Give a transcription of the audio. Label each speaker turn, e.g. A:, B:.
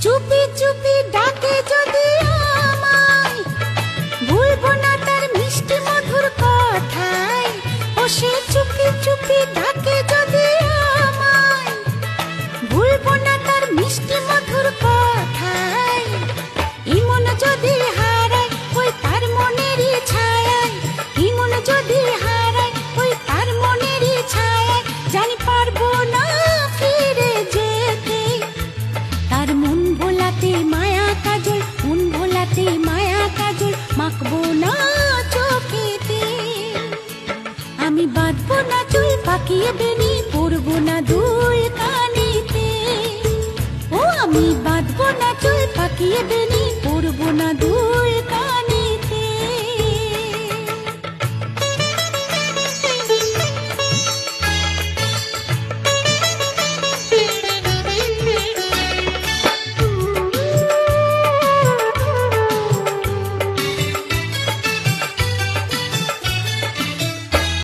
A: চুপি চুপি ডাকে যদি আমায়, ভুলবো না তার মিষ্টি মধুর কথায়। ও সে চুপি চুপি ডাকে যদি আমায়, ভুলবো না তার মিষ্টি মধুর কথায়। ইমন যদি হারায় ওই তার মনেরই ছায়ায়, ইমন যদি হারায় ওই তার মনেরই ছায়ায়, জানি পারবো না ফিরে যেতে। তার মন ভোলাতে মায়া কাজল, মন ভোলাতে মায়া কাজল মাখবো না চোখেতে। আমি বাঁধবো না চুল পাকিয়ে বেনি, পরবো না দুল কানেতে। ও আমি বাঁধবো না চুল পাকিয়ে বেনি, পরবো না দুল